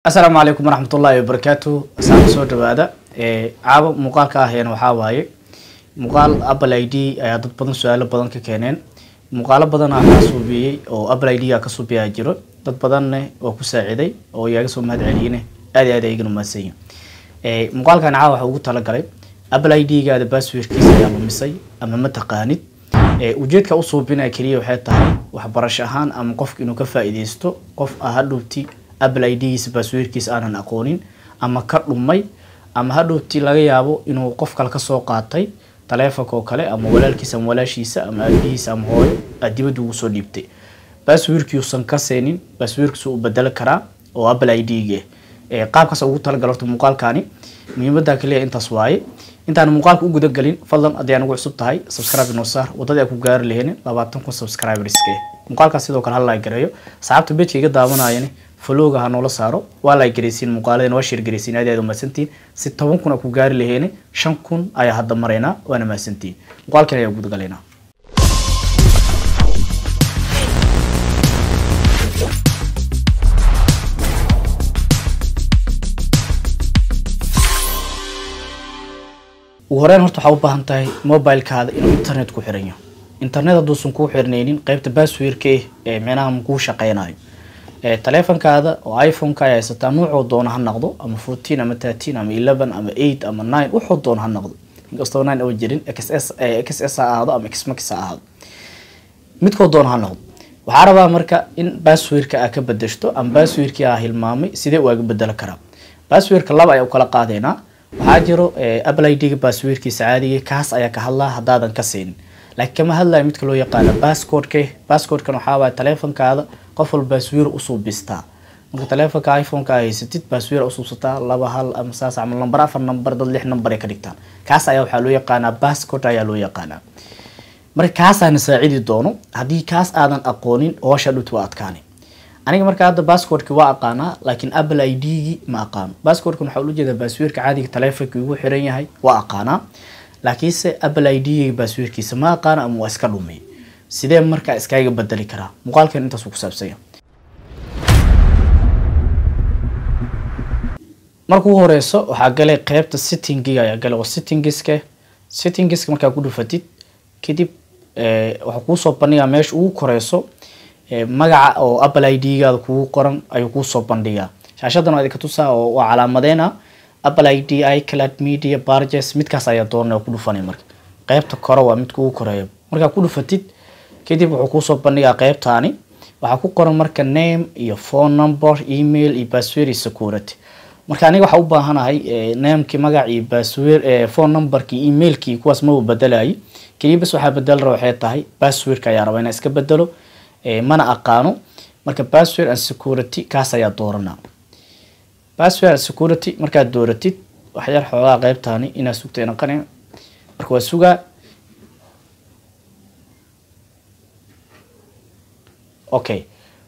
السلام عليكم ورحمة الله وبركاته. أسعد صوت هذا عاب مقال كاهين وحاواي مقال أبل أيدي عدد بدن سؤال بدن ككينين مقال بدن عكسوبي أو أبل أيدي عكسوبي أجرو ضد بدن وكساعدي أو يعكسوا مهد علينا أدي يجنو مسيء مقال كان عاو حقوق تلاقي أبل أيدي قاعد بس في كيس يا مسيء أما متقانيد وجدت كأصوبنا كريه وحياتها وحبرشهان أم قف إنه كفائدة يستو قف أهدوتي أبل أيديس باسويركيس أنا أقولين أما كرمي أما هدوتي لا يابو إنه قف كلك سوقاتي تلافك وكله أما ولا الكيس أم ولا شيء أما أبيس أم هوي أديبدو وصليبتي باسويركيوس سنكسينين باسويركسو بدل كرا أو أبل أيديجه قاب كسوق تلقلت مقال كاني مهم ده كله أنت سواي أنت أنا مقال كوجود الجلين فضلا أدي أنا قول سبت هاي سبسكرايب نوصار وتدي أكو جار لهنا لبعضكم سبسكرايب ريسكه مقال كسيدو كان هلا يجريو صعبت بيت كي قد دامنا يعني فلوغا هنولا سارو ولا يجريسين مقالين وشير جريسين هذه هذا مسنتين 6 كنا أكو جار لهنا 5 كن أي هذا مرينا وأنا مسنتين مقال كنا يوجود قلنا وهرين هرتو حاوبا هانتاي موبايل كهذا إنه إنترنت كوحرينيو إنترنت دوسن كوحرنينين قيبت باسوير كيه معناها مكو شقيناي تليفون كهذا أو آيفون كايا ستانوع دون هالنقضو أما 14 أما 13 أما 11 أما 8 أما 9 وحط دون هالنقضو قصدو 9 أو جرين XS هذا أما X Max هذا متكو دون هالنقضو وعربا مركا إن باسوير كا كبدشتو أم باسوير كي أهل مامي سيدي واجبدل كرا باسوير كلابا أو كلا قادينا وحاجرو أبل أيدي باسوير كي سعادي كاس أيا كهلا هدادا كسين لكن كما هلا متكلو يقال باسكود كانوا حاوا تليفون كهذا قفل باسوير أصوب بستا ممكن تليفون كايفون كاي ستة باسوير أصوب ستا لبا هال أمساس عمل نمبر أفر نمبر ضل لح نمبر يكريتان كاس أيا وحلو يقانا باسكود أيا لو يقانا مرة كاس أنا سعيد دونو هدي كاس آدم أقونين وشلو توات كاني أنا مرة هذا باسكود كوا أقانا لكن أبل أيدي ما أقان باسكود كن حلو جدا باسوير كعادي تليفون كيو حريني هاي وأقانا لكن سه أبل أيدي باسوير كيس ما أقانا أم واسكالومي سيدي مركا اسكايغا بدلي كرا مقالكن انت سوق سابسيا markuu horeyso waxa galay qaybta setting-ga ayaa galay setting-giska marka ku dhufatid kadib waxa ku soo bandhigaa meesha uu koreyso magaca oo Apple ID-ga ku qoran ayuu ku soo bandhigaa shaashadan oo idinka tusaa oo waa calaamadeena Apple ID iCloud Media Barges midkaas ayaa doonaa ku dhufanay marka qaybta kore waa mid ku koreeyo marka ku dhufatid kadib wuxuu ku soo bandhigaa qaybtaani waxa ku qoran marka name iyo phone number email iyo password iyo security marka aniga waxa u baahanahay name-ki magac iyo password phone number-ki email-ki kuwaas ma bedelaay kaliya bas waxa bedel waxay tahay password-ka ayaa rabaa inaan iska bedelo mana aqaano marka password and security kaas ayaa dooranaa password and security marka dooratid waxa yar xoogaa qaybtaani ina sugtay inaan qanay marka waa sugaa okay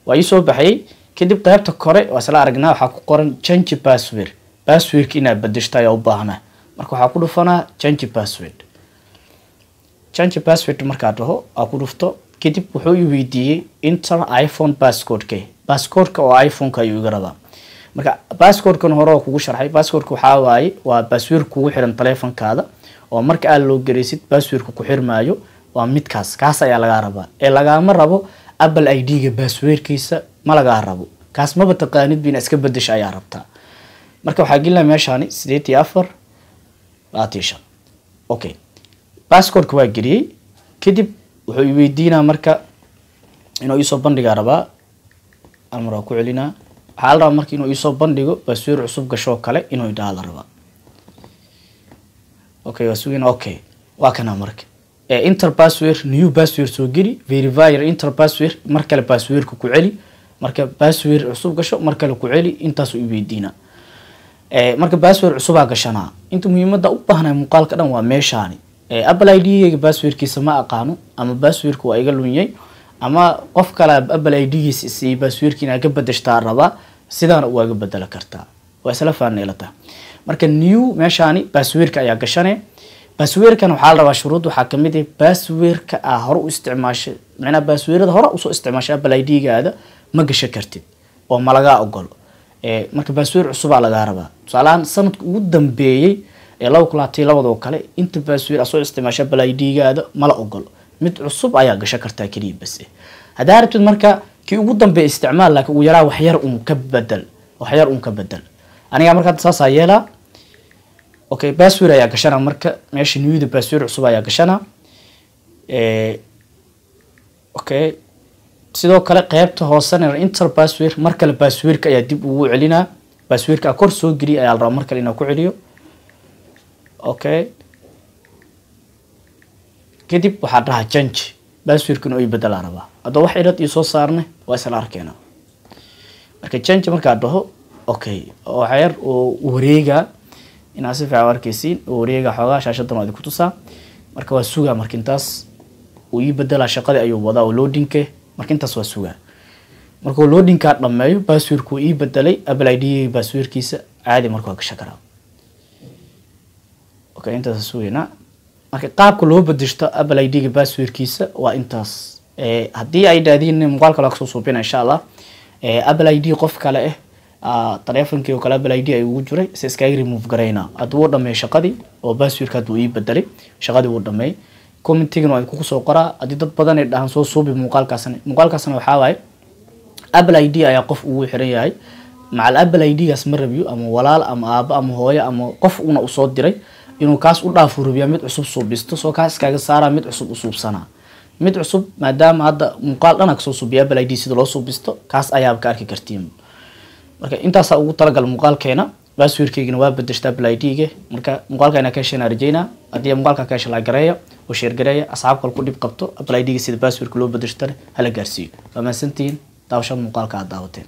ويسوي بحي كده قيبت الكوري وصل أرجعنا وحققرن change password كنا بدشتا يا أباهنا مركو حقوله فنا change password مركاته أقوله فتو كده بحوي فيديو enter iPhone passcode كأو iPhone كيو جربا مركا passcode كن هراء كوش رحي passcode كحاواي وpassword كوحرن تليفون كذا ومرك قالوا جريسيت password كوحر مايو وميت كاس يا لجاربا لجامر ربو Apple ID باسوير كيسة ما لقى عربو كاس ما بتقانيد بين اسكب بدش أي عربتها مركب حاجينا ماشاني سديتي أفر عطيشة أوكي باسكود كواجري كدب ويدينا مركب إنه يصوب بندق عربا أمرك علينا حال رامك إنه يصوب بندقه باسوير عصوب قشوك عليه إنه يدال عربا أوكي وسوين أوكي واكنا مركب انتر باسوير نيو باسوير سو جري فيريفاير انتر باسوير marka la باسوير ku celi marka باسوير cusub gasho marka la ku celi intaas u weydiina marka باسوير cusub aa gashana inta muhiimada u baahnay muuqaalka dhan waa meeshaani Apple ID-ga باسويرkiisa ma aqaano ama باسويرku waa iga lunyay ama qof kale Apple ID-giisa si باسويرkiina ka bedeshtaa raba sidaan u uga bedela kartaa waa isla faaneelata marka new meeshaani باسويرka ayaa gashanay باسوير كانوا حال ربع شروط وحكمته باسوير كهرو استعماش معنا باسوير ده هرو استعماش Apple ID هذا ما جش كرتين وما لقى أقول marka password cusub laga rabaa tusaalahan sanadka ugu dambeeyay ee 2022 oo kale inta password soo isticmaasha Apple ID-gaada mala ogol mid cusub ayaa gasha kartaa kaliya bas hadaa rabtid marka kii ugu dambeeyay isticmaal laakiin ugu yaraa wax yar ka bedel aniga marka saas ayela okay password ayaa gashana marka meesha new password cusub ayaa gashana okay sidoo kale qaybta hoosana enter password marka la password ayaa dib ugu celinaa password ka kor soo geli ayaa la rabaa marka inuu ku celiyo okay kadib waxa dhaha change password kan oo bedel rabaa hadoo wax irad soo saarnay waa isla arkeena marka change marka dhaho okay oo xayar oo wareega ina si fiican arkaysiin wareega xogaa shaashadan wada ku tusaa marka waa suuga marka intaas oo bedela shaqada ayuu wadaa oo loading-ka marka intaas waa suuga marka loading-ka dhameeyo password ku bedelay Apple ID password-kiisa caadi marka ka shaqara okay intaas suugina marka qaabka loo bedeshto Apple ID password-kiisa waa intaas hadii ay daadin muuqaalka la soo suubina insha Allah Apple ID qof kale telefonkii oo kala Apple ID ay ugu jiray si iska remove gareyna adoo dhameey shaqadii oo password-ka uu bedelay shaqadii uu dhameey commenting oo ku soo qoraa hadii dad badan ay dhahan soo suubi muuqaalkaasna waxa waay Apple ID ayaa qof ugu xiran yahay macal Apple ID-gaas ma rabiyo ama walaal ama aaba ama hooyo ama qof una u soo diray inuu kaas u dhaafo rubiya mid cusub suubisto soo kaas kaga saara mid cusub u suubsana mid cusub maadaama hadda muuqaal dhan ka soo suubiya Apple ID sida loo suubisto kaas ayaa ka arki kartiin marka intaas ugu talagal muuqaalkeena password-keygina waa bedeshta Apple ID-ga marka muuqaalkeena ka heshaan arjayna hadii muuqaalka ka heshaa la gareeyo oo share gareeyo asxaab kale ku dib qabto Apple ID-ga sida password-ka loo bedeshta hala gaarsiiyo waa maasantiin daawashada muuqaalka aad daawateen